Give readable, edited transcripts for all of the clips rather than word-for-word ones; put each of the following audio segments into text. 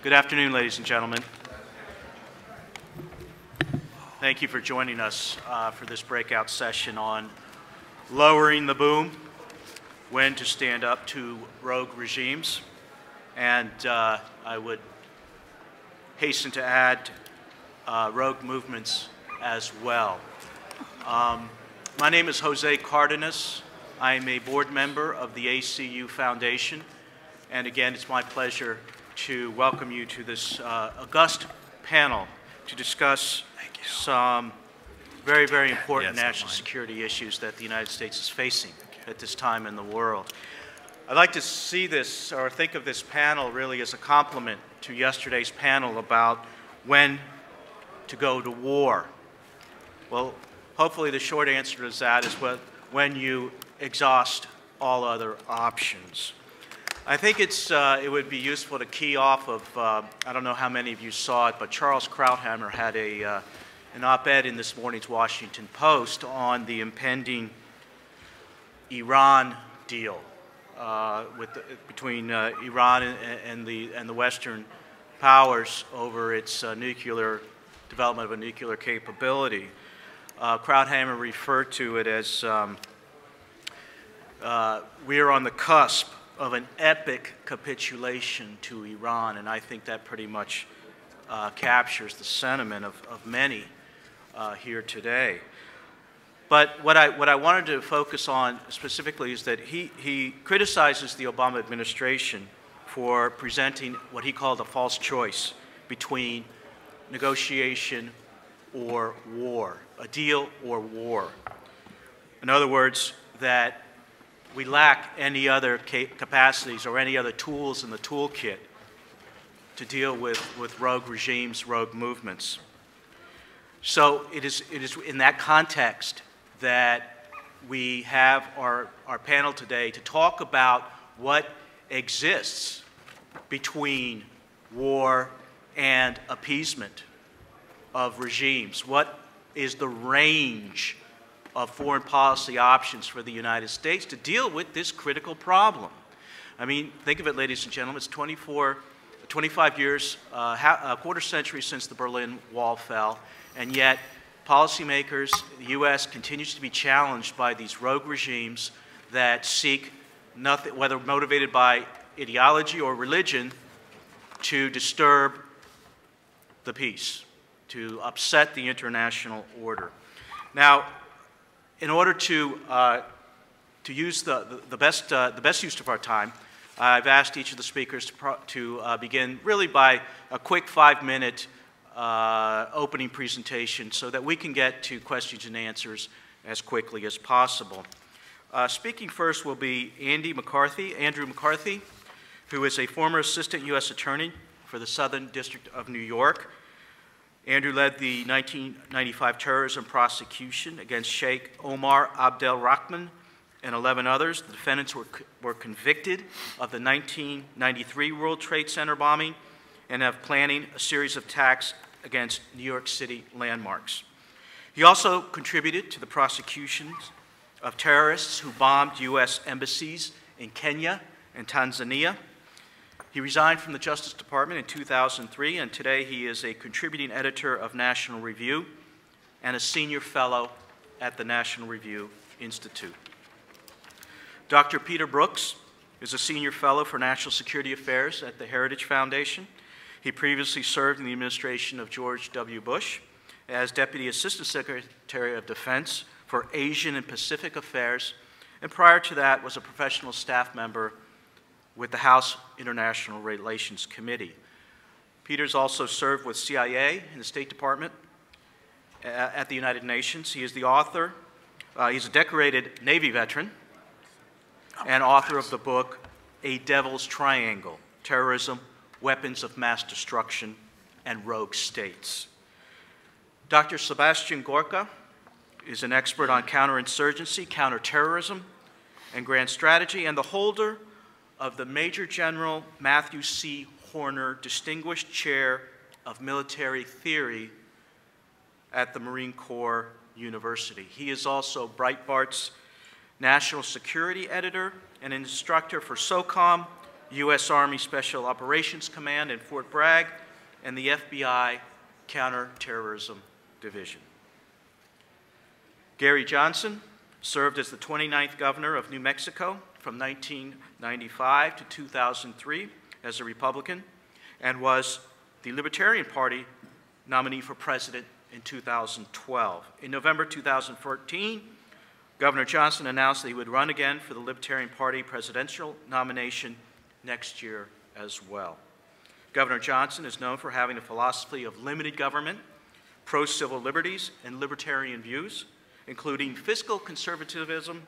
Good afternoon, ladies and gentlemen. Thank you for joining us for this breakout session on lowering the boom, when to stand up to rogue regimes. And I would hasten to add rogue movements as well. My name is Jose Cardenas. I am a board member of the ACU Foundation. And again, it's my pleasure to welcome you to this august panel to discuss some very, very important national security issues that the United States is facing at this time in the world. I'd like to see this, or think of this panel really as a complement to yesterday's panel about when to go to war. Well, hopefully the short answer to that is when you exhaust all other options. I think it would be useful to key off of, I don't know how many of you saw it, but Charles Krauthammer had an op-ed in this morning's Washington Post on the impending Iran deal between Iran and the Western powers over its development of a nuclear capability. Krauthammer referred to it as we are on the cusp of an epic capitulation to Iran, and I think that pretty much captures the sentiment of many here today. But what I wanted to focus on specifically is that he criticizes the Obama administration for presenting what he called a false choice between negotiation or war, a deal or war. In other words, that we lack any other capacities or any other tools in the toolkit to deal with rogue regimes, rogue movements. So it is in that context that we have our panel today to talk about what exists between war and appeasement of regimes. What is the range of foreign policy options for the United States to deal with this critical problem? I mean, think of it, ladies and gentlemen, it's 25 years, a quarter century since the Berlin Wall fell, and yet policymakers, the U.S. continues to be challenged by these rogue regimes that seek nothing, whether motivated by ideology or religion, to disturb the peace, to upset the international order. Now, in order to use the best use of our time, I've asked each of the speakers to begin really by a quick 5-minute opening presentation so that we can get to questions and answers as quickly as possible. Speaking first will be Andrew McCarthy, who is a former assistant U.S. attorney for the Southern District of New York. Andrew led the 1995 terrorism prosecution against Sheikh Omar Abdel Rahman and 11 others. The defendants were convicted of the 1993 World Trade Center bombing and of planning a series of attacks against New York City landmarks. He also contributed to the prosecutions of terrorists who bombed U.S. embassies in Kenya and Tanzania. He resigned from the Justice Department in 2003, and today he is a contributing editor of National Review and a senior fellow at the National Review Institute. Dr. Peter Brookes is a senior fellow for National Security Affairs at the Heritage Foundation. He previously served in the administration of George W. Bush as Deputy Assistant Secretary of Defense for Asian and Pacific Affairs, and prior to that was a professional staff member with the House International Relations Committee. Peter's also served with CIA in the State Department at the United Nations. He is the author, he's a decorated Navy veteran, and author of the book, A Devil's Triangle, Terrorism, Weapons of Mass Destruction, and Rogue States. Dr. Sebastian Gorka is an expert on counterinsurgency, counterterrorism, and grand strategy, and the holder of the Major General Matthew C. Horner Distinguished Chair of Military Theory at the Marine Corps University. He is also Breitbart's National Security Editor and instructor for SOCOM, U.S. Army Special Operations Command in Fort Bragg, and the FBI Counterterrorism Division. Gary Johnson served as the 29th governor of New Mexico from 1995 to 2003 as a Republican, and was the Libertarian Party nominee for president in 2012. In November 2014, Governor Johnson announced that he would run again for the Libertarian Party presidential nomination next year as well. Governor Johnson is known for having a philosophy of limited government, pro-civil liberties, and libertarian views, including fiscal conservatism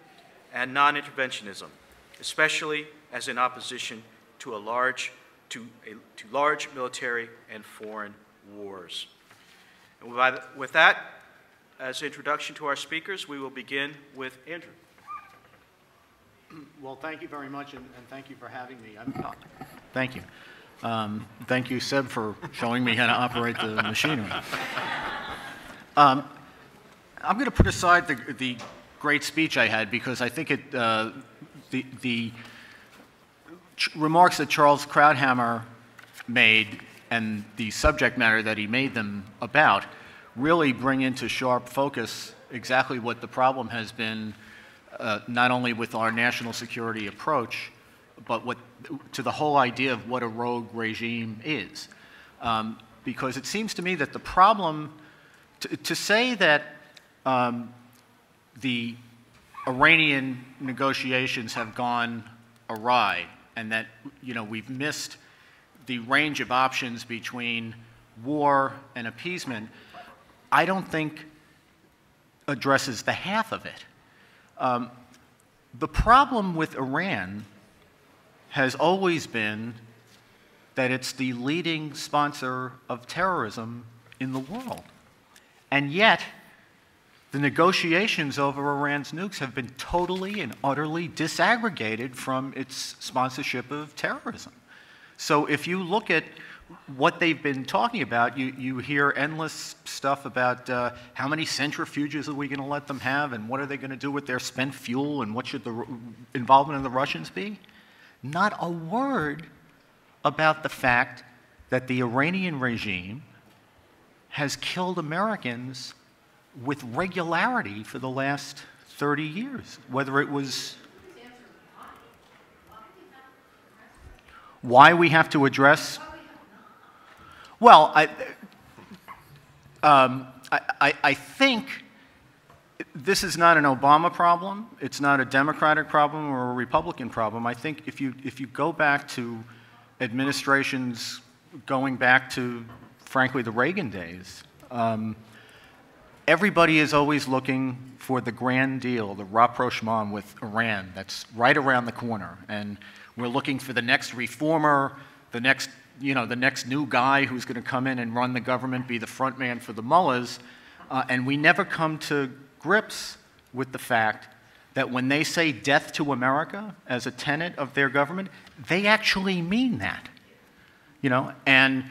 and non-interventionism, especially as in opposition to large military and foreign wars. And with that, as introduction to our speakers, we will begin with Andrew. Well, thank you very much, and thank you for having me. Thank you. Thank you, Seb, for showing me how to operate the machinery. I'm going to put aside the great speech I had because I think the remarks that Charles Krauthammer made and the subject matter that he made them about really bring into sharp focus exactly what the problem has been, not only with our national security approach, but to the whole idea of what a rogue regime is. Because it seems to me that the problem, to say that the Iranian negotiations have gone awry and that we've missed the range of options between war and appeasement, I don't think addresses the half of it. The problem with Iran has always been that it's the leading sponsor of terrorism in the world. And yet, the negotiations over Iran's nukes have been totally and utterly disaggregated from its sponsorship of terrorism. So if you look at what they've been talking about, you hear endless stuff about how many centrifuges are we going to let them have, and what are they going to do with their spent fuel, and what should the involvement of the Russians be? Not a word about the fact that the Iranian regime has killed Americans with regularity for the last 30 years, whether it was why we have to address. Well, I think this is not an Obama problem. It's not a Democratic problem or a Republican problem. I think if you go back to administrations going back to, frankly, the Reagan days, everybody is always looking for the grand deal, the rapprochement with Iran that's right around the corner. And we're looking for the next reformer, the next new guy who's going to come in and run the government, be the front man for the mullahs, and we never come to grips with the fact that when they say death to America as a tenet of their government, they actually mean that. And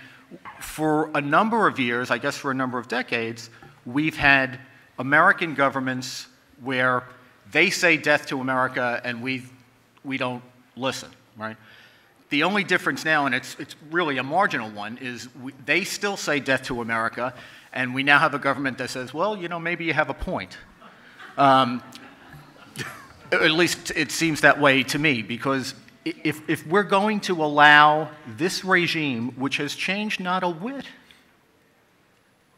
for a number of years, I guess for a number of decades, we've had American governments where they say death to America and we don't listen, right? The only difference now, and it's really a marginal one, is they still say death to America, and we now have a government that says, well, maybe you have a point. At least it seems that way to me, because if we're going to allow this regime, which has changed not a whit,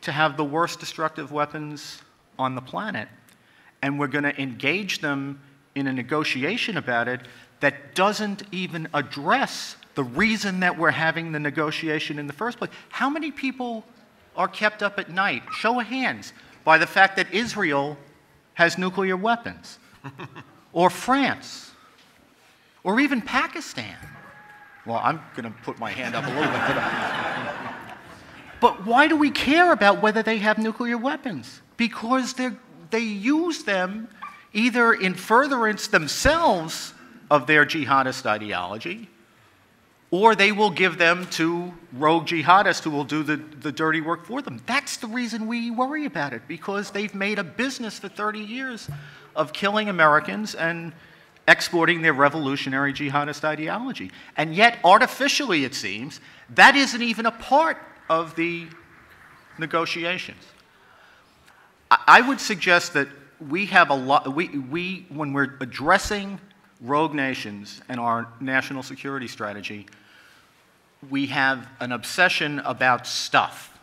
to have the worst destructive weapons on the planet, and we're going to engage them in a negotiation about it that doesn't even address the reason that we're having the negotiation in the first place. How many people are kept up at night, show of hands, by the fact that Israel has nuclear weapons, or France, or even Pakistan? Well, I'm going to put my hand up a little bit. But why do we care about whether they have nuclear weapons? Because they use them either in furtherance themselves of their jihadist ideology, or they will give them to rogue jihadists who will do the dirty work for them. That's the reason we worry about it, because they've made a business for 30 years of killing Americans and exporting their revolutionary jihadist ideology. And yet, artificially, it seems, that isn't even a part of the negotiations. I would suggest that we have a lot, when we're addressing rogue nations and our national security strategy, we have an obsession about stuff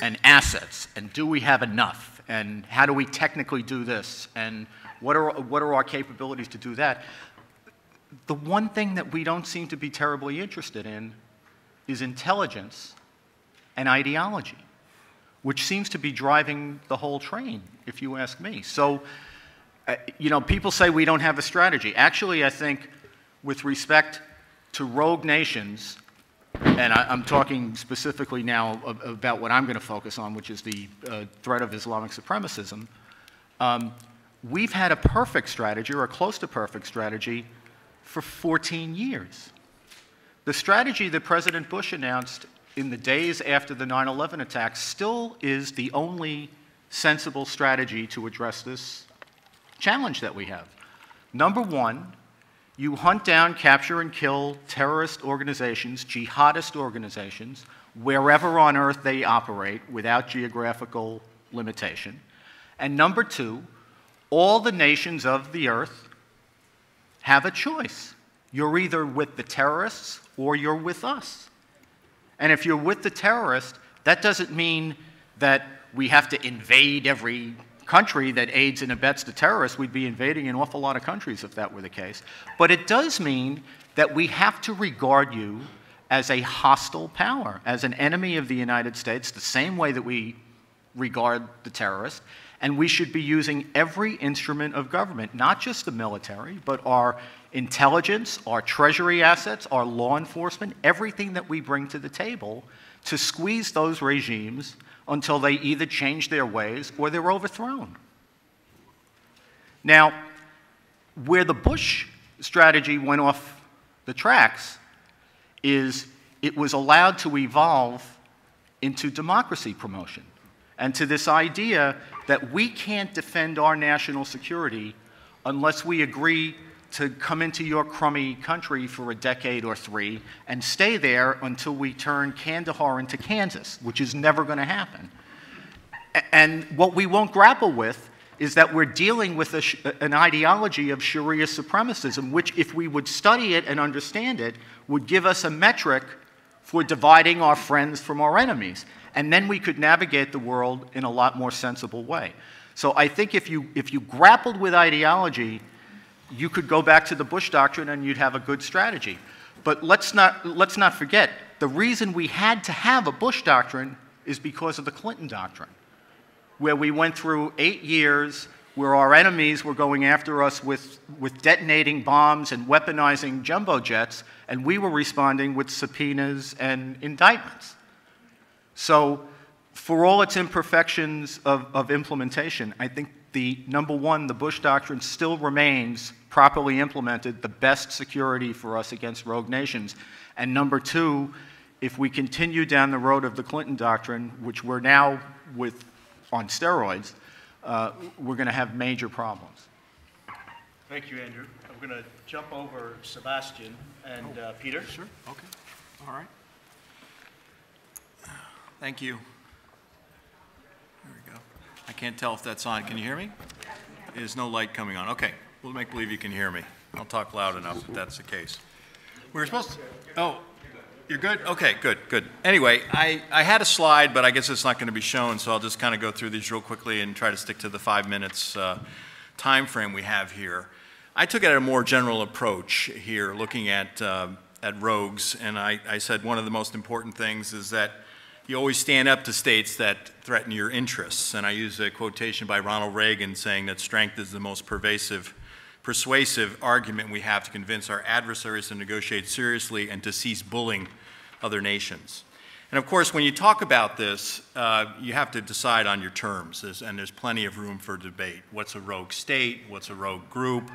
and assets, and do we have enough, and how do we technically do this, and what are our capabilities to do that? The one thing that we don't seem to be terribly interested in is intelligence and ideology, which seems to be driving the whole train, if you ask me. So, you know, people say we don't have a strategy. Actually, I think with respect to rogue nations, and I'm talking specifically now about what I'm going to focus on, which is the threat of Islamic supremacism, we've had a perfect strategy, or a close to perfect strategy, for 14 years. The strategy that President Bush announced in the days after the 9/11 attacks still is the only sensible strategy to address this challenge that we have. Number one, you hunt down, capture, and kill terrorist organizations, jihadist organizations, wherever on earth they operate without geographical limitation. And number two, all the nations of the earth have a choice. You're either with the terrorists or you're with us. And if you're with the terrorists, that doesn't mean that we have to invade every country that aids and abets the terrorists. We'd be invading an awful lot of countries if that were the case. But it does mean that we have to regard you as a hostile power, as an enemy of the United States, the same way that we regard the terrorists. And we should be using every instrument of government, not just the military, but our intelligence, our treasury assets, our law enforcement, everything that we bring to the table to squeeze those regimes until they either change their ways or they're overthrown. Now, where the Bush strategy went off the tracks is it was allowed to evolve into democracy promotion and to this idea that we can't defend our national security unless we agree to come into your crummy country for a decade or three and stay there until we turn Kandahar into Kansas, which is never going to happen. And what we won't grapple with is that we're dealing with an ideology of Sharia supremacism, which, if we would study it and understand it, would give us a metric for dividing our friends from our enemies. And then we could navigate the world in a lot more sensible way. So I think if you grappled with ideology, you could go back to the Bush doctrine and you'd have a good strategy. But let's not forget, the reason we had to have a Bush doctrine is because of the Clinton doctrine, where we went through 8 years where our enemies were going after us with detonating bombs and weaponizing jumbo jets, and we were responding with subpoenas and indictments. So for all its imperfections of implementation, I think number one, the Bush doctrine still remains, properly implemented, the best security for us against rogue nations. And number two, if we continue down the road of the Clinton doctrine, which we're now on steroids, we're going to have major problems. Thank you, Andrew. I'm going to jump over Sebastian and Peter. Sure. Okay. All right. Thank you. There we go. I can't tell if that's on. Can you hear me? There's no light coming on. Okay. We'll make believe you can hear me. I'll talk loud enough if that's the case. We were supposed to... Oh, you're good? Okay, good, good. Anyway, I had a slide, but I guess it's not going to be shown, so I'll just kind of go through these real quickly and try to stick to the 5 minutes time frame we have here. I took a more general approach here, looking at rogues, and I said one of the most important things is that you always stand up to states that threaten your interests. And I use a quotation by Ronald Reagan saying that strength is the most persuasive argument we have to convince our adversaries to negotiate seriously and to cease bullying other nations. And of course, when you talk about this, you have to decide on your terms, and there's plenty of room for debate. What's a rogue state? What's a rogue group?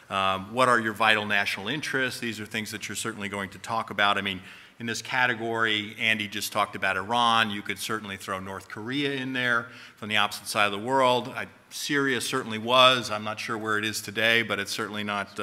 What are your vital national interests? These are things that you're certainly going to talk about. I mean, In this category, Andy just talked about Iran. You could certainly throw North Korea in there from the opposite side of the world. Syria certainly was. I'm not sure where it is today, but it's certainly not,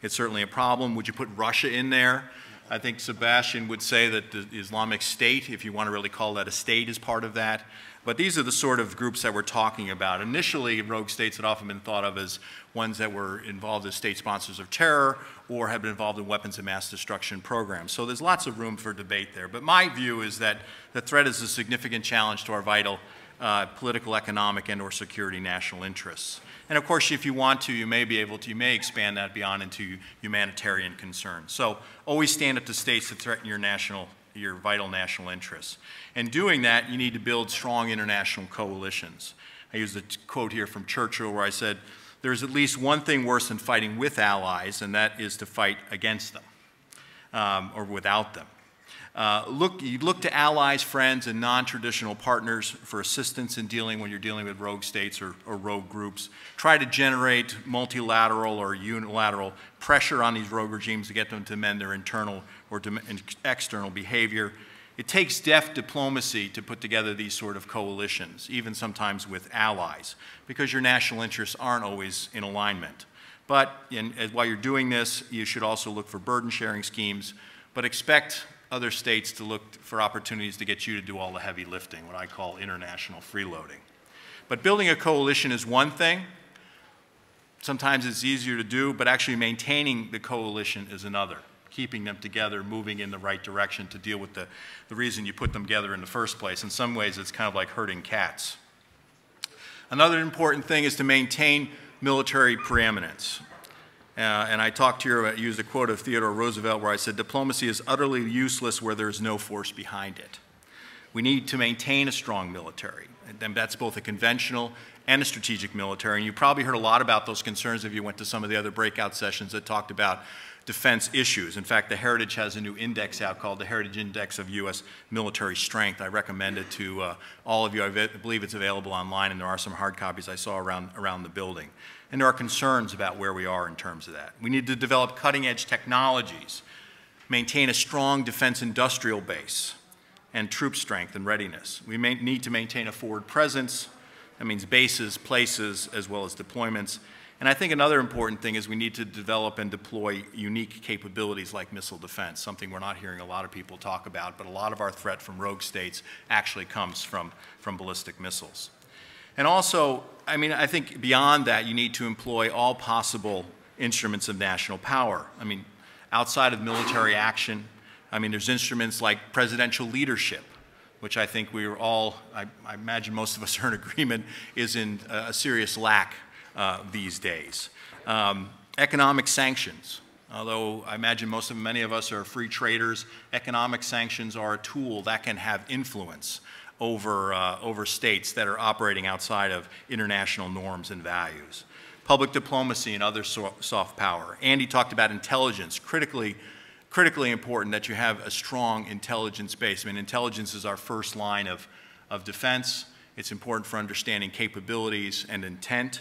it's certainly a problem. Would you put Russia in there? I think Sebastian would say that the Islamic State, if you want to really call that a state, is part of that. But these are the sort of groups that we're talking about. Initially, rogue states had often been thought of as ones that were involved as state sponsors of terror or had been involved in weapons of mass destruction programs. So there's lots of room for debate there. But my view is that the threat is a significant challenge to our vital political, economic, and or security national interests. And of course, if you want to, you may be able to, you may expand that beyond into humanitarian concerns. So always stand up to states that threaten your vital national interests. And doing that, you need to build strong international coalitions. I used a quote here from Churchill where I said, there's at least one thing worse than fighting with allies, and that is to fight against them or without them. You look to allies, friends, and non-traditional partners for assistance in when you're dealing with rogue states or rogue groups. Try to generate multilateral or unilateral pressure on these rogue regimes to get them to amend their internal or external behavior. It takes deft diplomacy to put together these sort of coalitions, even sometimes with allies, because your national interests aren't always in alignment. But while you're doing this, you should also look for burden-sharing schemes, but expect other states to look for opportunities to get you to do all the heavy lifting, what I call international freeloading. But building a coalition is one thing. Sometimes it's easier to do, but actually maintaining the coalition is another. Keeping them together, moving in the right direction to deal with the reason you put them together in the first place. In some ways, it's kind of like herding cats. Another important thing is to maintain military preeminence. And I used a quote of Theodore Roosevelt where I said, diplomacy is utterly useless where there is no force behind it. We need to maintain a strong military. And that's both a conventional and a strategic military. And you probably heard a lot about those concerns if you went to some of the other breakout sessions that talked about defense issues. In fact, the Heritage has a new index out called the Heritage Index of U.S. Military Strength. I recommend it to all of you. I believe it's available online, and there are some hard copies I saw around the building. And there are concerns about where we are in terms of that. We need to develop cutting-edge technologies, maintain a strong defense industrial base, and troop strength and readiness. We need to maintain a forward presence. That means bases, places, as well as deployments. And I think another important thing is we need to develop and deploy unique capabilities like missile defense, something we're not hearing a lot of people talk about, but a lot of our threat from rogue states actually comes from ballistic missiles. And also, I think beyond that, you need to employ all possible instruments of national power. Outside of military action, there's instruments like presidential leadership, which I think we are all, I imagine most of us are in agreement, is in a serious lack these days. Economic sanctions. Although I imagine many of us are free traders, economic sanctions are a tool that can have influence over states that are operating outside of international norms and values. Public diplomacy and other soft power. Andy talked about intelligence, critically important that you have a strong intelligence base. Intelligence is our first line of defense. It's important for understanding capabilities and intent.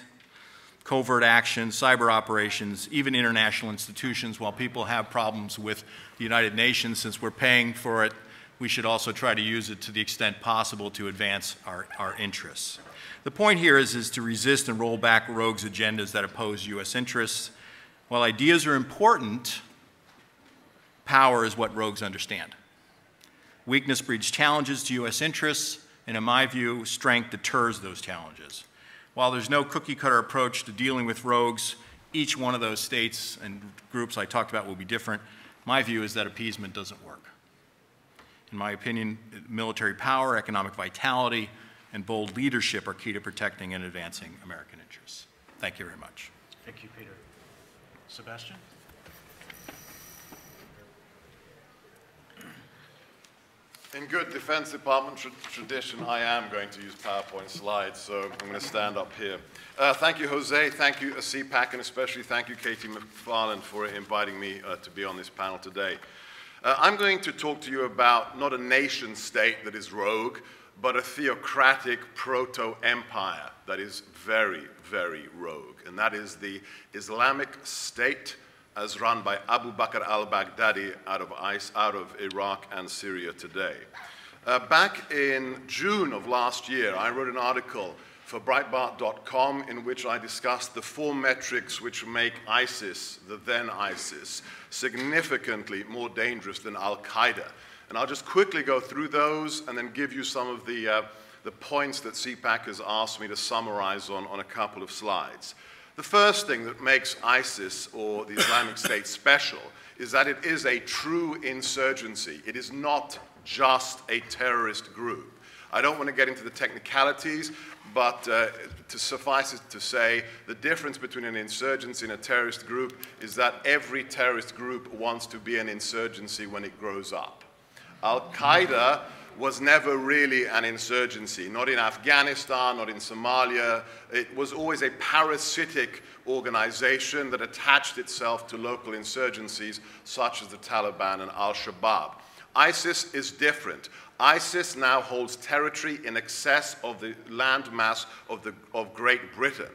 Covert actions, cyber operations, even international institutions. While people have problems with the United Nations, since we're paying for it, we should also try to use it to the extent possible to advance our interests. The point here is to resist and roll back rogues' agendas that oppose U.S. interests. While ideas are important, power is what rogues understand. Weakness breeds challenges to U.S. interests, and in my view, strength deters those challenges. While there's no cookie-cutter approach to dealing with rogues, each one of those states and groups I talked about will be different. My view is that appeasement doesn't work. In my opinion, military power, economic vitality, and bold leadership are key to protecting and advancing American interests. Thank you very much. Thank you, Peter. Sebastian? In good Defense Department tradition, I am going to use PowerPoint slides, so I'm going to stand up here. Thank you, Jose. Thank you, CPAC, and especially thank you, Katie McFarland, for inviting me to be on this panel today. I'm going to talk to you about not a nation state that is rogue, but a theocratic proto-empire that is very, very rogue, and that is the Islamic State as run by Abu Bakr al-Baghdadi out of Iraq and Syria today. Back in June of last year, I wrote an article for Breitbart.com in which I discussed the 4 metrics which make ISIS, the then ISIS, significantly more dangerous than Al-Qaeda. And I'll just quickly go through those and then give you some of the points that CPAC has asked me to summarize on a couple of slides. The first thing that makes ISIS, or the Islamic State, special is that it is a true insurgency. It is not just a terrorist group. I don't want to get into the technicalities, but to suffice it to say, the difference between an insurgency and a terrorist group is that every terrorist group wants to be an insurgency when it grows up. Al-Qaeda was never really an insurgency, not in Afghanistan, not in Somalia. It was always a parasitic organization that attached itself to local insurgencies such as the Taliban and Al-Shabaab. ISIS is different. ISIS now holds territory in excess of the landmass of Great Britain.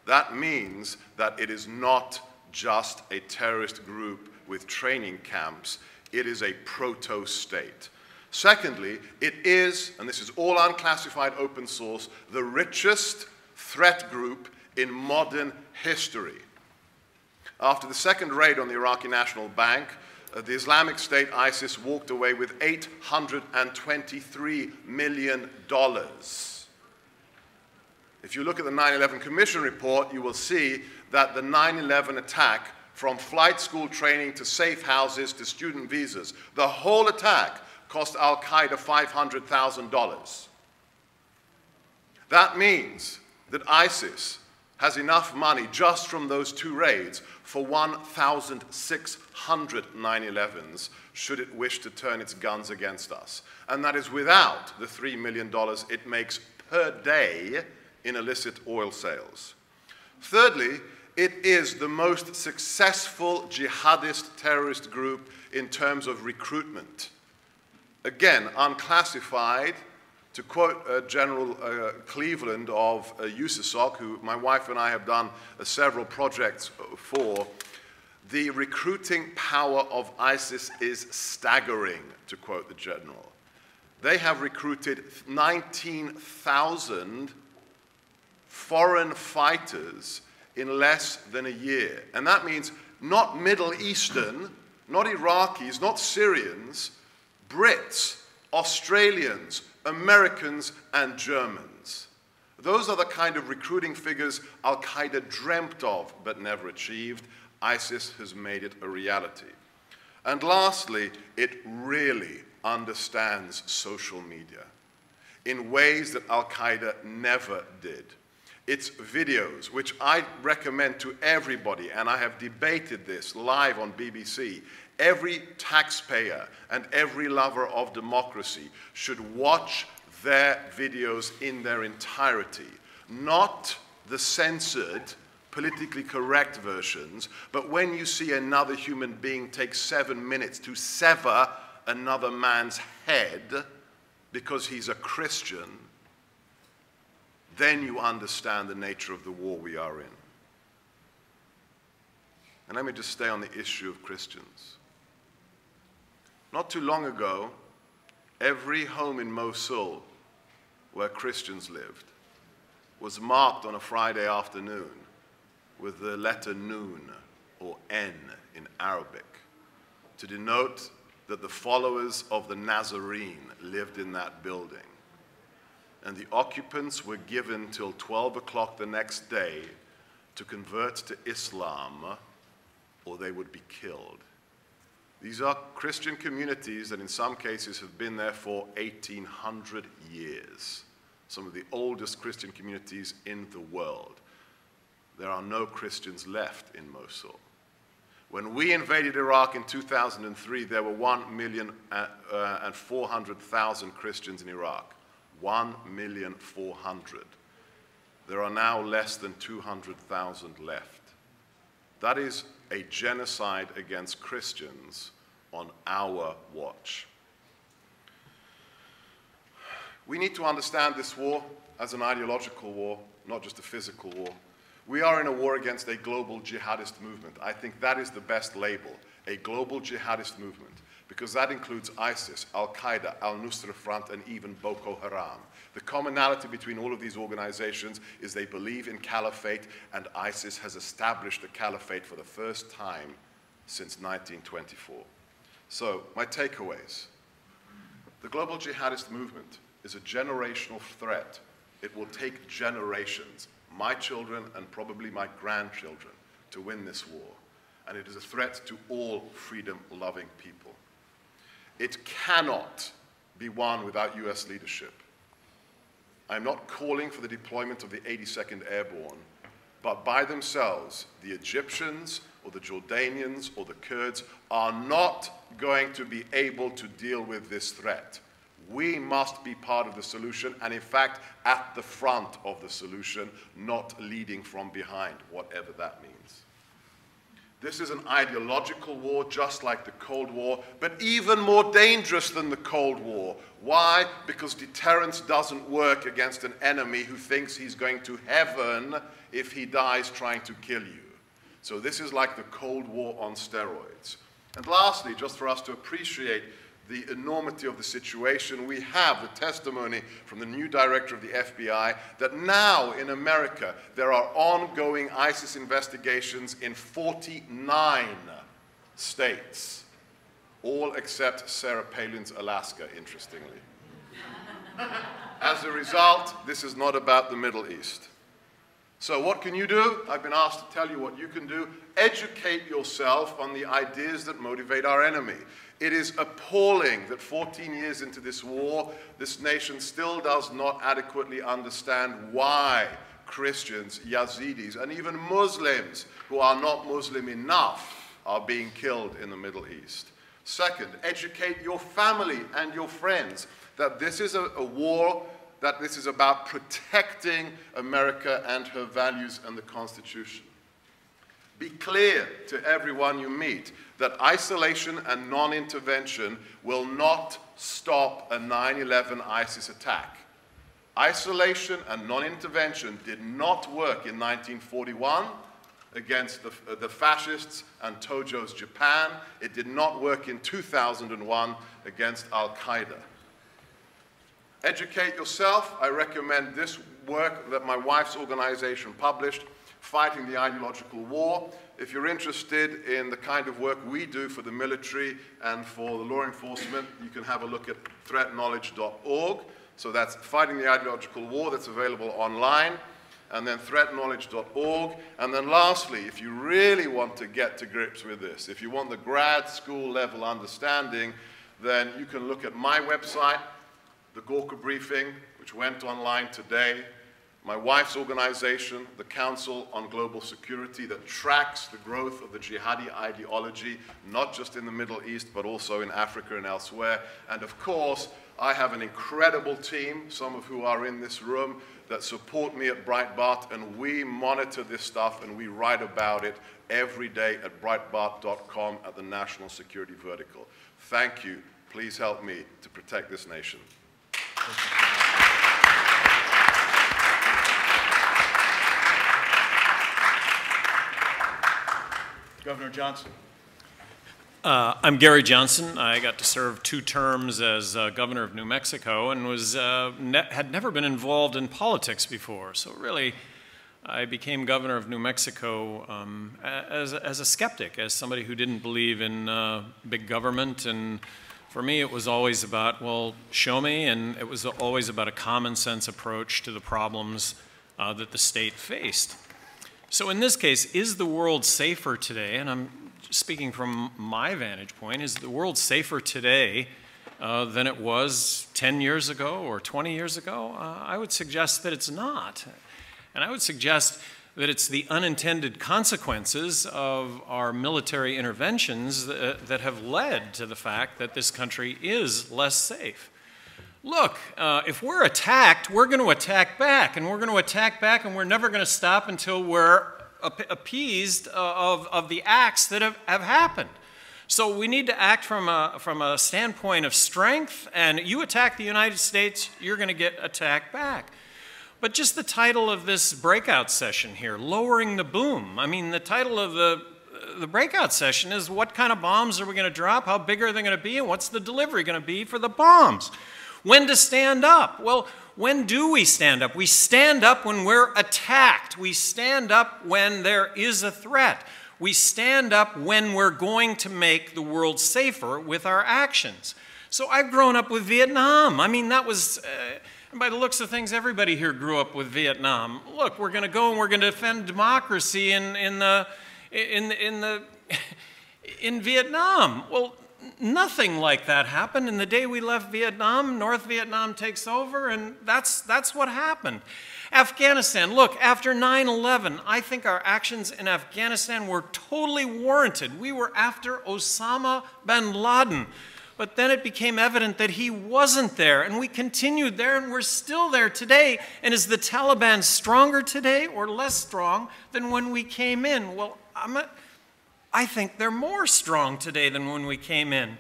That means that it is not just a terrorist group with training camps. It is a proto-state. Secondly, it is, and this is all unclassified open source, the richest threat group in modern history. After the second raid on the Iraqi National Bank, the Islamic State, ISIS, walked away with $823 million. If you look at the 9/11 Commission report, you will see that the 9/11 attack, from flight school training to safe houses to student visas, the whole attack cost Al-Qaeda $500,000. That means that ISIS has enough money just from those 2 raids for 1,600 9/11s should it wish to turn its guns against us. And that is without the $3 million it makes per day in illicit oil sales. Thirdly, it is the most successful jihadist terrorist group in terms of recruitment. Again, unclassified. To quote General Cleveland of USASOC, who my wife and I have done several projects for, the recruiting power of ISIS is staggering, to quote the general. They have recruited 19,000 foreign fighters in less than a year. And that means not Middle Eastern, not Iraqis, not Syrians, Brits, Australians, Americans, and Germans. Those are the kind of recruiting figures Al-Qaeda dreamt of but never achieved. ISIS has made it a reality. And lastly, it really understands social media in ways that Al-Qaeda never did. Its videos, which I recommend to everybody, and I have debated this live on BBC, every taxpayer and every lover of democracy should watch their videos in their entirety, not the censored, politically correct versions, but when you see another human being take 7 minutes to sever another man's head because he's a Christian, then you understand the nature of the war we are in. And let me just stay on the issue of Christians. Not too long ago, every home in Mosul where Christians lived was marked on a Friday afternoon with the letter Nun, or N in Arabic, to denote that the followers of the Nazarene lived in that building. And the occupants were given till 12 o'clock the next day to convert to Islam, or they would be killed. These are Christian communities that in some cases have been there for 1,800 years. Some of the oldest Christian communities in the world. There are no Christians left in Mosul. When we invaded Iraq in 2003, there were 1,400,000 Christians in Iraq. 1,400,000. There are now less than 200,000 left. That is a genocide against Christians on our watch. We need to understand this war as an ideological war, not just a physical war. We are in a war against a global jihadist movement. I think that is the best label, a global jihadist movement, because that includes ISIS, Al-Qaeda, Al-Nusra Front, and even Boko Haram. The commonality between all of these organizations is they believe in caliphate, and ISIS has established a caliphate for the first time since 1924. So, my takeaways. The global jihadist movement is a generational threat. It will take generations, my children and probably my grandchildren, to win this war. And it is a threat to all freedom-loving people. It cannot be won without US leadership. I'm not calling for the deployment of the 82nd Airborne, but by themselves, the Egyptians or the Jordanians or the Kurds are not going to be able to deal with this threat. We must be part of the solution, and in fact, at the front of the solution, not leading from behind, whatever that means. This is an ideological war, just like the Cold War, but even more dangerous than the Cold War. Why? Because deterrence doesn't work against an enemy who thinks he's going to heaven if he dies trying to kill you. So this is like the Cold War on steroids. And lastly, just for us to appreciate the enormity of the situation, we have the testimony from the new director of the FBI that now in America there are ongoing ISIS investigations in 49 states, all except Sarah Palin's Alaska, interestingly. As a result, this is not about the Middle East. So what can you do? I've been asked to tell you what you can do. Educate yourself on the ideas that motivate our enemy. It is appalling that 14 years into this war, this nation still does not adequately understand why Christians, Yazidis, and even Muslims who are not Muslim enough are being killed in the Middle East. Second, educate your family and your friends that this is a war, that this is about protecting America and her values and the Constitution. Be clear to everyone you meet that isolation and non-intervention will not stop a 9/11 ISIS attack. Isolation and non-intervention did not work in 1941 against the fascists and Tojo's Japan. It did not work in 2001 against Al-Qaeda. Educate yourself. I recommend this work that my wife's organization published, Fighting the Ideological War. If you're interested in the kind of work we do for the military and for the law enforcement, you can have a look at threatknowledge.org. So that's Fighting the Ideological War, that's available online. And then threatknowledge.org. And then lastly, if you really want to get to grips with this, if you want the grad school level understanding, then you can look at my website, the Gorka Briefing, which went online today, my wife's organization, the Council on Global Security, that tracks the growth of the jihadi ideology, not just in the Middle East, but also in Africa and elsewhere. And of course, I have an incredible team, some of who are in this room, that support me at Breitbart, and we monitor this stuff and we write about it every day at Breitbart.com at the National Security Vertical. Thank you. Please help me to protect this nation. Governor Johnson. I'm Gary Johnson. I got to serve 2 terms as governor of New Mexico and had never been involved in politics before. So really, I became governor of New Mexico as a skeptic, as somebody who didn't believe in big government. And for me, it was always about, well, show me, and it was always about a common sense approach to the problems that the state faced. So in this case, is the world safer today? And I'm speaking from my vantage point, is the world safer today than it was 10 years ago or 20 years ago? I would suggest that it's not. And I would suggest that it's the unintended consequences of our military interventions that have led to the fact that this country is less safe. Look, if we're attacked, we're going to attack back, and we're going to attack back, and we're never going to stop until we're appeased of the acts that have happened. So we need to act from a standpoint of strength, and you attack the United States, you're going to get attacked back. But just the title of this breakout session here, Lowering the Boom. I mean, the title of the breakout session is what kind of bombs are we going to drop, how big are they going to be, and what's the delivery going to be for the bombs? When to stand up? Well, when do we stand up? We stand up when we're attacked. We stand up when there is a threat. We stand up when we're going to make the world safer with our actions. So I've grown up with Vietnam. I mean, that was, by the looks of things, everybody here grew up with Vietnam. Look, we're going to go and we're going to defend democracy in Vietnam. Well, nothing like that happened. And the day we left Vietnam, North Vietnam takes over, and that's what happened. Afghanistan, look, after 9/11, I think our actions in Afghanistan were totally warranted. We were after Osama bin Laden. But then it became evident that he wasn't there, and we continued there, and we're still there today. And is the Taliban stronger today or less strong than when we came in? Well, I think they're more strong today than when we came in.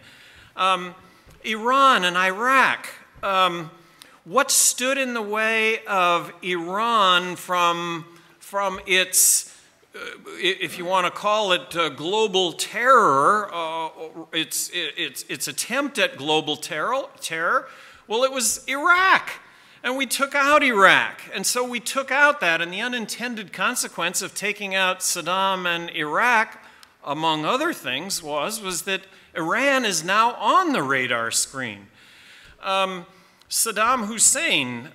Iran and Iraq. What stood in the way of Iran from its, if you want to call it global terror, its attempt at global terror? Well, it was Iraq. And we took out Iraq. And so we took out that. And the unintended consequence of taking out Saddam and Iraq, among other things, was that Iran is now on the radar screen. Saddam Hussein,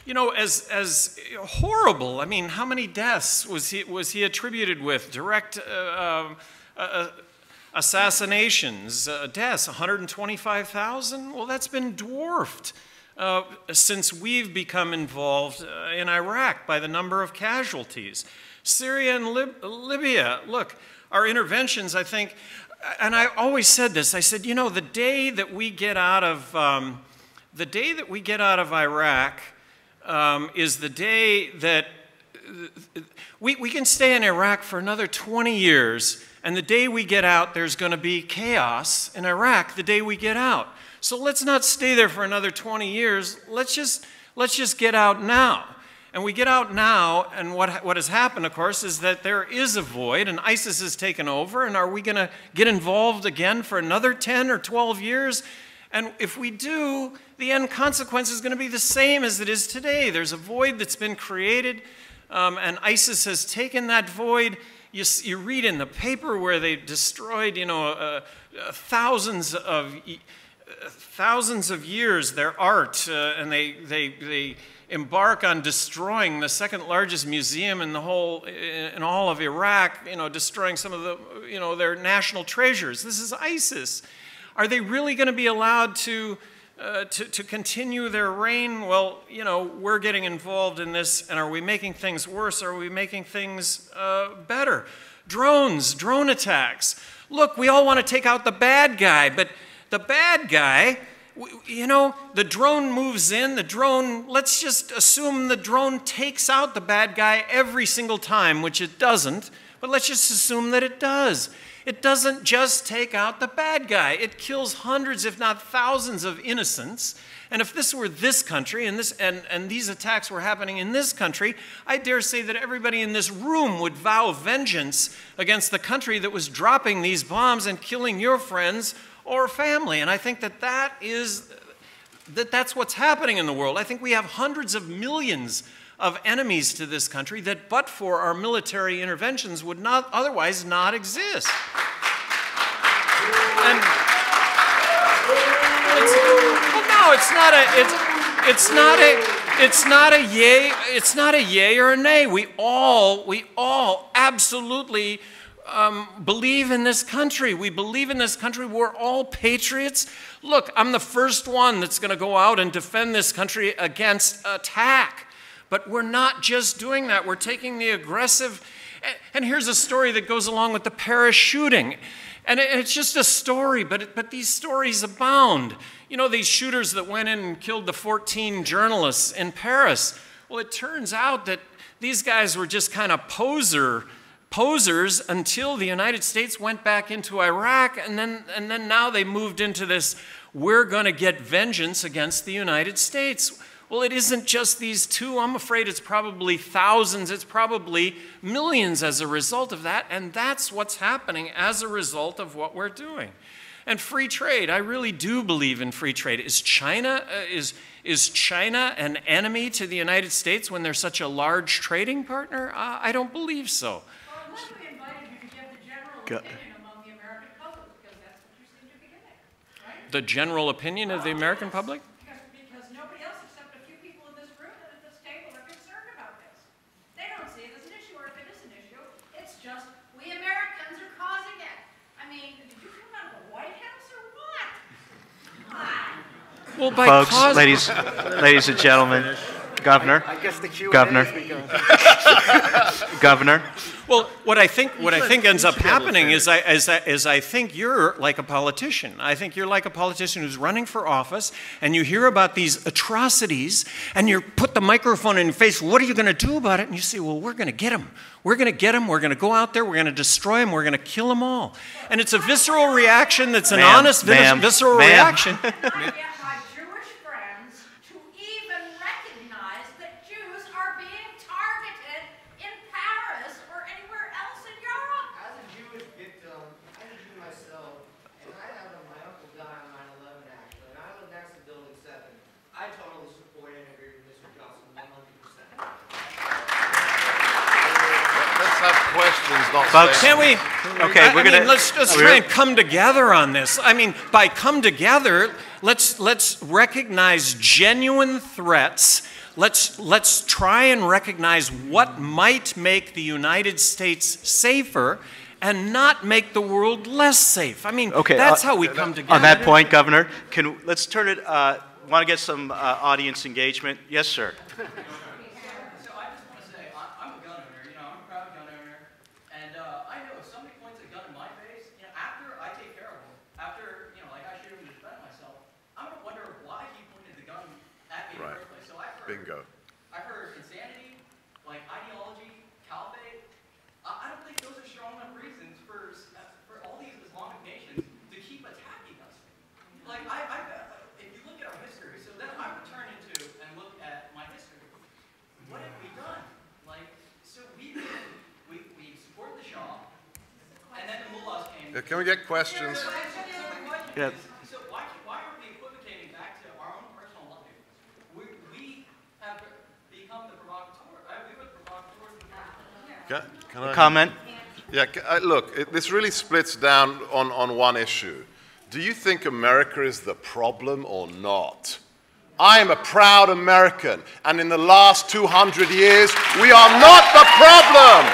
you know, as horrible. I mean, how many deaths was he attributed with? Direct assassinations, deaths, 125,000? Well, that's been dwarfed since we've become involved in Iraq by the number of casualties. Syria and Libya, look, our interventions, I think, and I always said this, I said, you know, the day that we get out of Iraq is the day that we can stay in Iraq for another 20 years, and the day we get out, there's going to be chaos in Iraq the day we get out. So let's not stay there for another 20 years. Let's just get out now. And we get out now, and what has happened, of course, is that there is a void, and ISIS has taken over, and are we going to get involved again for another 10 or 12 years? And if we do, the end consequence is going to be the same as it is today. There's a void that's been created, and ISIS has taken that void. You read in the paper where they destroyed, you know, thousands of years their art, and they embark on destroying the second largest museum in all of Iraq, you know, destroying some of the, you know, their national treasures. This is ISIS. Are they really going to be allowed to continue their reign? Well, you know, we're getting involved in this, and are we making things worse? Or are we making things better? Drones, drone attacks. Look, we all want to take out the bad guy, but the bad guy, you know, the drone moves in, let's just assume the drone takes out the bad guy every single time, which it doesn't, but let's just assume that it does. It doesn't just take out the bad guy. It kills hundreds, if not thousands, of innocents. And if this were this country, and these attacks were happening in this country, I dare say that everybody in this room would vow vengeance against the country that was dropping these bombs and killing your friends or family. And I think that's what's happening in the world. I think we have hundreds of millions of enemies to this country that, but for our military interventions, would otherwise not exist. And it's not a yay or a nay. We all absolutely believe in this country. We believe in this country. We're all patriots. Look, I'm the first one that's going to go out and defend this country against attack. But we're not just doing that. We're taking the aggressive. And here's a story that goes along with the Paris shooting. And it's just a story, but these stories abound. You know, these shooters that went in and killed the 14 journalists in Paris. Well, it turns out that these guys were just kind of posers until the United States went back into Iraq, and then now they moved into this, we're going to get vengeance against the United States. Well, it isn't just these two. I'm afraid it's probably thousands. It's probably millions as a result of that. And that's what's happening as a result of what we're doing. And free trade, I really do believe in free trade. Is China an enemy to the United States when they're such a large trading partner? I don't believe so. Well, unless we invited you to give the general opinion among the American public, because that's what you seem to be giving, right? The general opinion of the American public? Because nobody else except a few people in this room and at this table are concerned about this. They don't see it as an issue, or if it is an issue, it's just we Americans are causing it. I mean, did you come out of the White House or what? Well, by Folks, ladies and gentlemen, Governor, I guess the Q&A Governor, has begun. Governor. Well, what I think ends up happening is I think you're like a politician. I think you're like a politician who's running for office, and you hear about these atrocities, and you put the microphone in your face. What are you going to do about it? And you say, well, we're going to get them. We're going to get them. We're going to go out there. We're going to destroy them. We're going to kill them all. And it's a visceral reaction. That's an honest visceral reaction. I get my Jewish friends to even recognize that Jews are being targeted in Paris or anywhere else in Europe. As a Jewish victim, I'm a Jew myself, and I had my uncle die on 9/11 actually, and I live next to Building 7. I totally support and agree with Mr. Johnson 100%. Let's have questions, not Folks, statements. Can we? Okay, I mean, let's try and come together on this. I mean, by come together, let's recognize genuine threats. Let's try and recognize what might make the United States safer and not make the world less safe. I mean, Okay, that's how we come together. On that point, Governor, let's turn it. Want to get some audience engagement? Yes, sir. So I just want to say, I'm a gun owner, I'm a proud gun owner, and I know if somebody points a gun in my face, after I take care of them, after, like I shoot him to defend myself, I'm going to wonder why he pointed the gun at me in the first place. So I've heard insanity, like ideology, caliphate. I don't think those are strong enough reasons for all these Islamic nations to keep attacking us. Like, if you look at our history, so then I would turn into and look at my history. What have we done? Like, so we supported the Shah, and then the mullahs came. Can we get questions? Yeah. So why aren't we equivocating back to our own personal life? We have become the provocateur. We were the provocateurs. Can I Comment? Yeah, look, this really splits down on one issue. Do you think America is the problem or not? I am a proud American, and in the last 200 years, we are not the problem.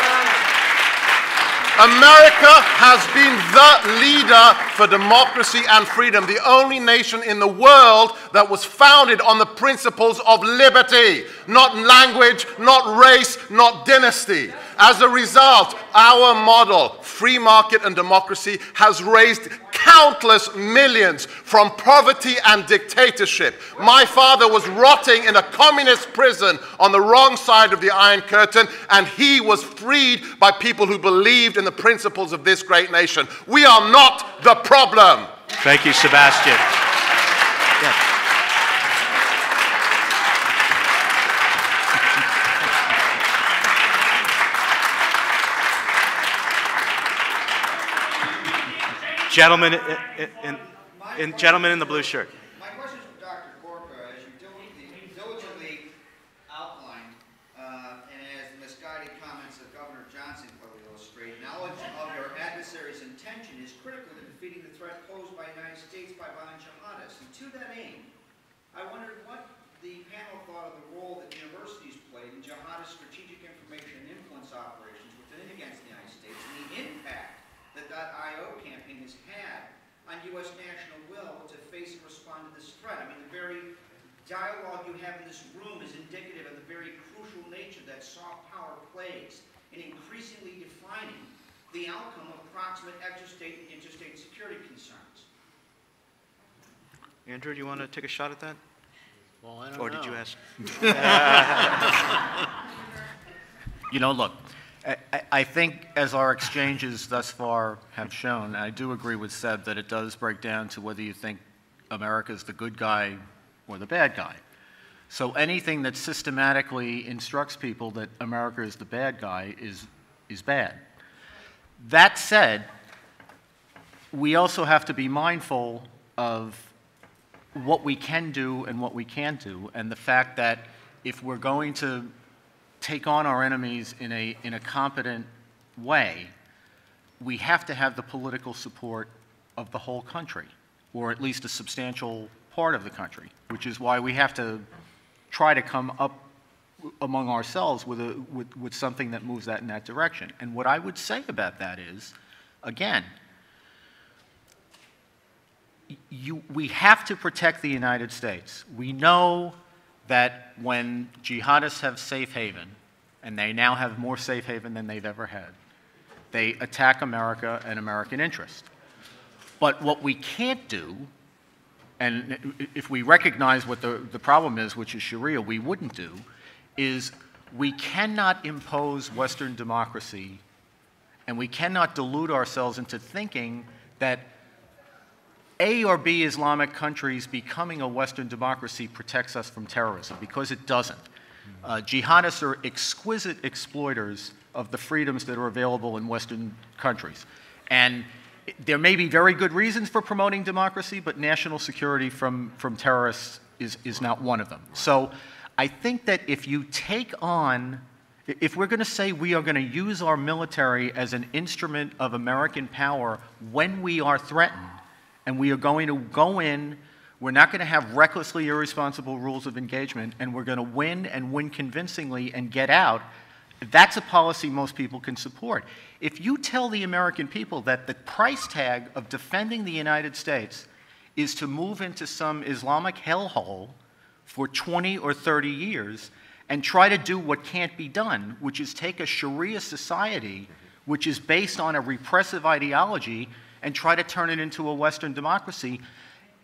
America has been the leader for democracy and freedom, the only nation in the world that was founded on the principles of liberty, not language, not race, not dynasty. As a result, our model, free market and democracy, has raised countless millions from poverty and dictatorship. My father was rotting in a communist prison on the wrong side of the Iron Curtain, and he was freed by people who believed in the principles of this great nation. We are not the problem. Thank you, Sebastian. Yeah. Gentlemen in the blue shirt. My question is for Dr. Gorka. As you diligently outlined, and as the misguided comments of Governor Johnson clearly illustrate, knowledge of your adversary's intention is critical to defeating the threat posed by the United States by violent jihadists. And to that aim, I wondered what the panel thought of the role that universities played in jihadist strategic information and influence operations within and against the United States, and the impact that .io campaign has had on U.S. national will to face and respond to this threat. I mean, the very dialogue you have in this room is indicative of the very crucial nature that soft power plays in increasingly defining the outcome of proximate extrastate and interstate security concerns. Andrew, do you want to take a shot at that? Well, I don't Or know. did you ask? Look, I think as our exchanges thus far have shown, I do agree with Seb that it does break down to whether you think America's the good guy or the bad guy. So anything that systematically instructs people that America is the bad guy is bad. That said, we also have to be mindful of what we can do and what we can't do, and the fact that if we're going to take on our enemies in a competent way, we have to have the political support of the whole country, or at least a substantial part of the country, which is why we have to try to come up among ourselves with something that moves that in that direction. And what I would say about that is, again, we have to protect the United States. We know that when jihadists have safe haven, and they now have more safe haven than they've ever had, they attack America and American interest. But what we can't do, and if we recognize what the problem is, which is Sharia, we wouldn't do, is we cannot impose Western democracy, and we cannot delude ourselves into thinking that A or B Islamic countries becoming a Western democracy protects us from terrorism, because it doesn't. Jihadists are exquisite exploiters of the freedoms that are available in Western countries. And there may be very good reasons for promoting democracy, but national security from terrorists is not one of them. So I think that if you take on, if we're going to say we are going to use our military as an instrument of American power when we are threatened, and we are going to go in, we're not going to have recklessly irresponsible rules of engagement, and we're going to win and win convincingly and get out, that's a policy most people can support. If you tell the American people that the price tag of defending the United States is to move into some Islamic hellhole for 20 or 30 years and try to do what can't be done, which is take a Sharia society, which is based on a repressive ideology, and try to turn it into a Western democracy,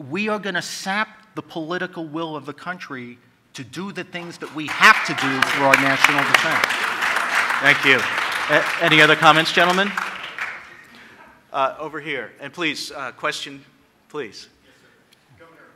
we are going to sap the political will of the country to do the things that we have to do for our national defense. Thank you. Any other comments, gentlemen? Over here. And please, question, please. Governor,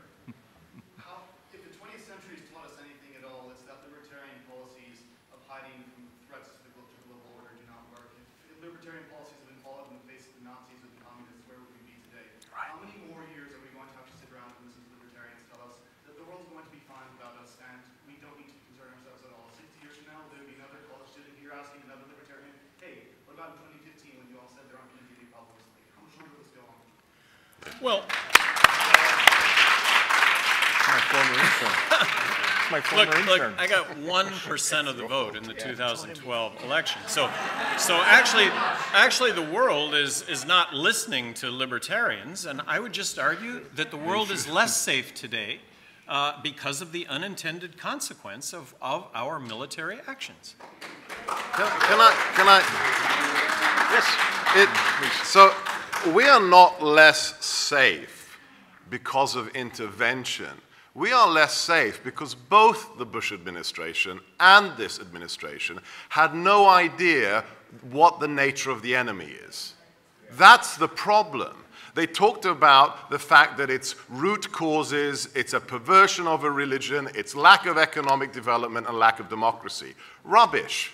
if the 20th century has taught us anything at all, it's that libertarian policies of hiding from threats to the global order do not work. If libertarian policies have been followed in the face of the Nazis or the communists, where would we be today? Right. How many more years are we going to have to sit around and listen to libertarians tell us that the world's going to be fine without us and we don't need to concern ourselves at all? 60 years from now, there will be another college student here asking another libertarian, hey, what about in 2015 when you all said there aren't going to be any problems? Like, how much longer will this go on? Well, My former intern. look, I got 1% of the vote in the 2012 election. So actually the world is not listening to libertarians, and I would just argue that the world is less safe today because of the unintended consequence of our military actions. Can I? Yes. So we are not less safe because of intervention. We are less safe because both the Bush administration and this administration had no idea what the nature of the enemy is. That's the problem. They talked about the fact that it's root causes, it's a perversion of a religion, it's lack of economic development and lack of democracy. Rubbish.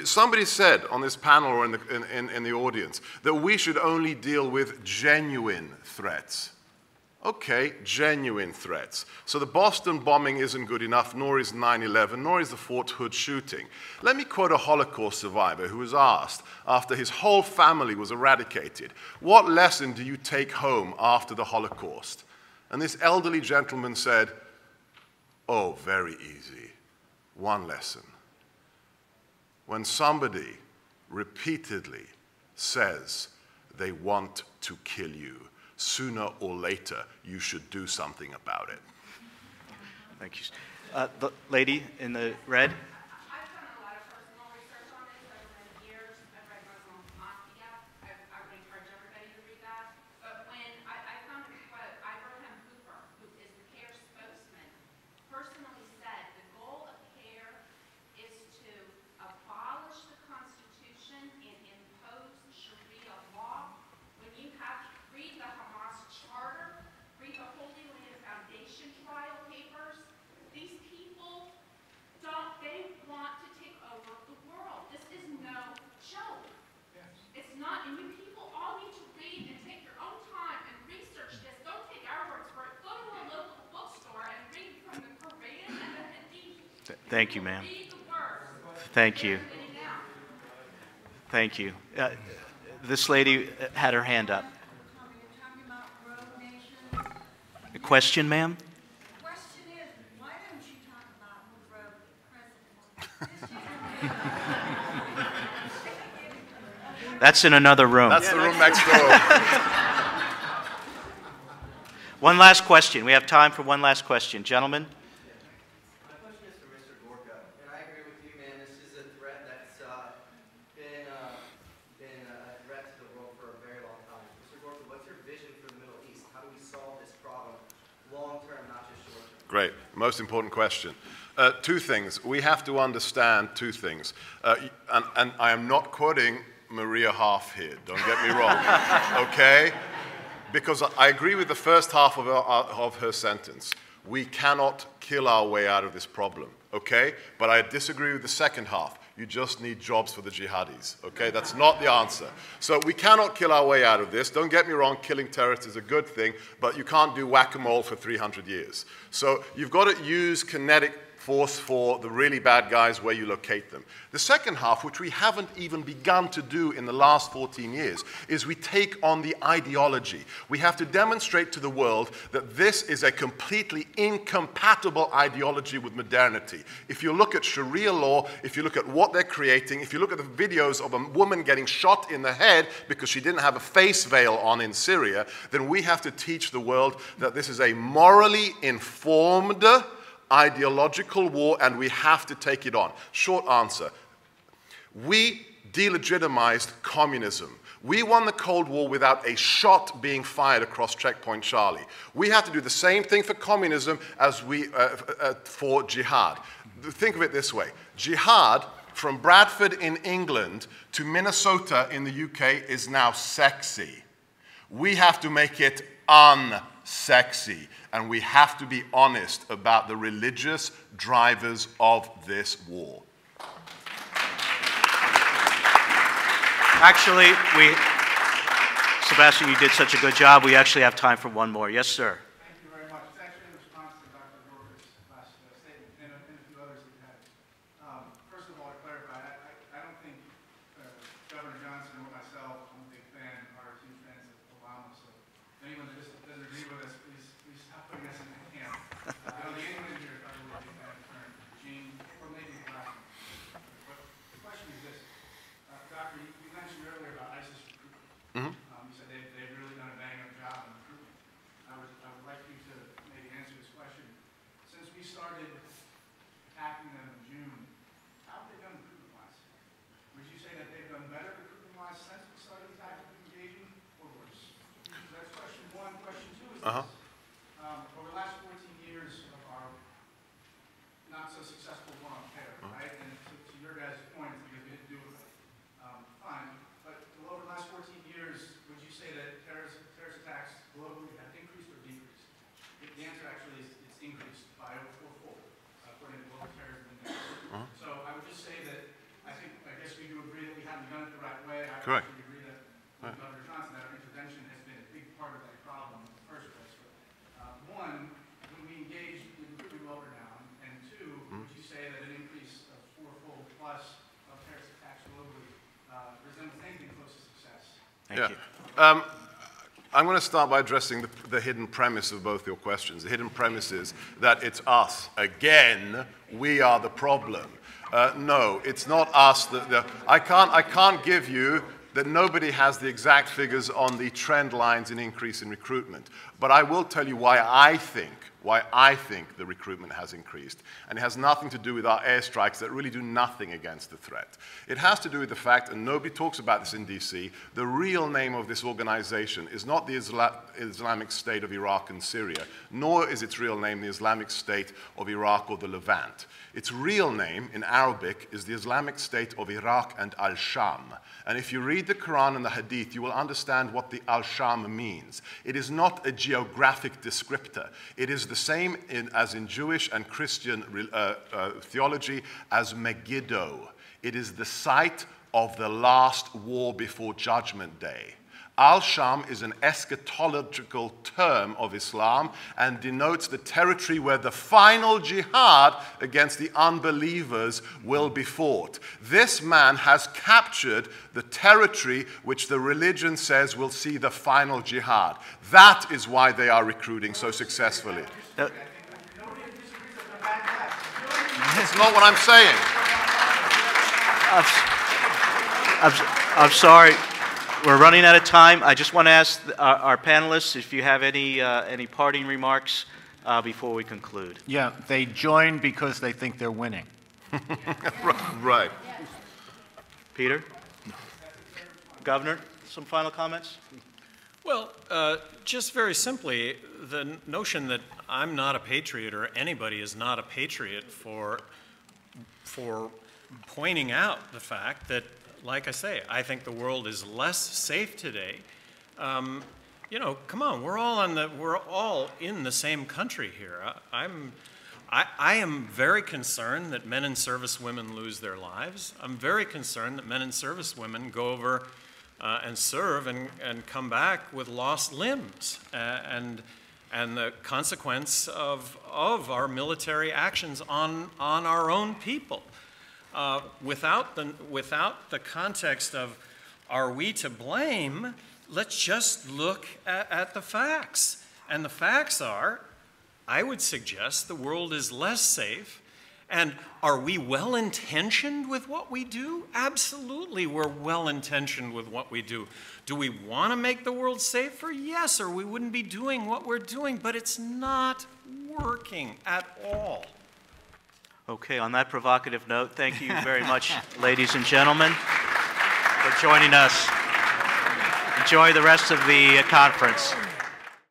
Somebody said on this panel or in the audience that we should only deal with genuine threats. Okay, genuine threats. So the Boston bombing isn't good enough, nor is 9/11, nor is the Fort Hood shooting. Let me quote a Holocaust survivor who was asked, after his whole family was eradicated, what lesson do you take home after the Holocaust? And this elderly gentleman said, oh, very easy. One lesson. When somebody repeatedly says they want to kill you, sooner or later, you should do something about it. Thank you. The lady in the red. I've done a lot of personal research on this over many years. I've read Muslim Mafia. I would encourage everybody to read that. But when I found a quote, Abraham Cooper, who is the CARE spokesman, personally said the goal of CARE is to abolish the Constitution and impose Sharia law. When you have read the Hamas Charter, read the Holy Land Foundation trial papers, these people Thank you, ma'am. Thank you. Thank you. This lady had her hand up. A question, ma'am? The question is, why don't you talk about who wrote President? That's in another room. That's the room next door. One last question. We have time for one last question. Gentlemen? My question is for Mr. Gorka, and I agree with you, man. This is a threat that's been a threat to the world for a very long time. Mr. Gorka, what's your vision for the Middle East? How do we solve this problem long term, not just short term? Great. Most important question. Two things. We have to understand two things. And I am not quoting Maria Half here. Don't get me wrong. Okay? Because I agree with the first half of her sentence. We cannot kill our way out of this problem. Okay? But I disagree with the second half. You just need jobs for the jihadis. Okay? That's not the answer. So we cannot kill our way out of this. Don't get me wrong, killing terrorists is a good thing, but you can't do whack-a-mole for 300 years. So you've got to use kinetic force for the really bad guys where you locate them. The second half, which we haven't even begun to do in the last 14 years, is we take on the ideology. We have to demonstrate to the world that this is a completely incompatible ideology with modernity. If you look at Sharia law, if you look at what they're creating, if you look at the videos of a woman getting shot in the head because she didn't have a face veil on in Syria, then we have to teach the world that this is a morally informed ideological war, and we have to take it on. Short answer. We delegitimized communism. We won the Cold War without a shot being fired across Checkpoint Charlie. We have to do the same thing for communism as we for jihad. Think of it this way. Jihad from Bradford in England to Minnesota in the UK is now sexy. We have to make it unsexy. And we have to be honest about the religious drivers of this war. Actually, Sebastian, you did such a good job. We actually have time for one more. Yes, sir. Thank you very much. It's actually in response to Dr. Gorka's last statement and a few others that you had. First of all, to clarify, I don't think Governor Johnson or myself, I'm a big fan, are huge fans of Obama. So anyone that doesn't agree with us, please stop putting us in the camp. I don't think anyone in here is probably a big fan of current regime, or maybe the last one. But the question is this. Doctor, you mentioned earlier about ISIS recruitment. You said they've really done a bang-up job in recruitment. I would like you to maybe answer this question. Since we started attacking them in June, how have they done recruitment-wise? Would you say that they've done better recruitment-wise since we started attacking and engaging, or worse? So that's question one. Question two is this. Over the last 14 years of our not-so-successful war on terror, right? And to your guys' point, because we didn't do it fine, but over the last 14 years, would you say that terrorist attacks globally have increased or decreased? The answer actually is it's increased by over fourfold, according to Global Terrorism Index. So I would just say that I guess we do agree that we haven't done it the right way. I Correct. actually agree that with Governor Johnson, that our intervention has been a big part of that problem in the first place. But, one, when we engage in recruitment well renowned, and two, would you say that an increase of fourfold plus of terrorist attacks globally resembles anything close to success? Thank you. I'm going to start by addressing the hidden premise of both your questions. The hidden premise is that it's us. Again, we are the problem. No, it's not us. I can't give you that nobody has the exact figures on the trend lines in increase in recruitment. But I will tell you why I think the recruitment has increased. And it has nothing to do with our airstrikes that really do nothing against the threat. It has to do with the fact, and nobody talks about this in DC, the real name of this organization is not the Islamic State of Iraq and Syria, nor is its real name the Islamic State of Iraq or the Levant. Its real name in Arabic is the Islamic State of Iraq and Al-Sham. And if you read the Quran and the Hadith, you will understand what the Al-Sham means. It is not a geographic descriptor. It is the same as in Jewish and Christian theology as Megiddo. It is the site of the last war before Judgment Day. Al-Sham is an eschatological term of Islam and denotes the territory where the final jihad against the unbelievers will be fought. This man has captured the territory which the religion says will see the final jihad. That is why they are recruiting so successfully. It's not what I'm saying. I'm sorry. We're running out of time. I just want to ask our panelists if you have any parting remarks before we conclude. Yeah, they join because they think they're winning. Right. Peter? Governor, some final comments? Well, just very simply, the notion that I'm not a patriot or anybody is not a patriot for pointing out the fact that, like I say, I think the world is less safe today. You know, come on, we're all in the same country here. I am very concerned that men and service women lose their lives. I'm very concerned that men and service women go over and serve and come back with lost limbs, and the consequence of our military actions on our own people. Without the context of are we to blame, let's just look at the facts. And the facts are, I would suggest the world is less safe. And are we well-intentioned with what we do? Absolutely, we're well-intentioned with what we do. Do we want to make the world safer? Yes, or we wouldn't be doing what we're doing, but it's not working at all. Okay, on that provocative note, thank you very much, ladies and gentlemen, for joining us. Enjoy the rest of the conference.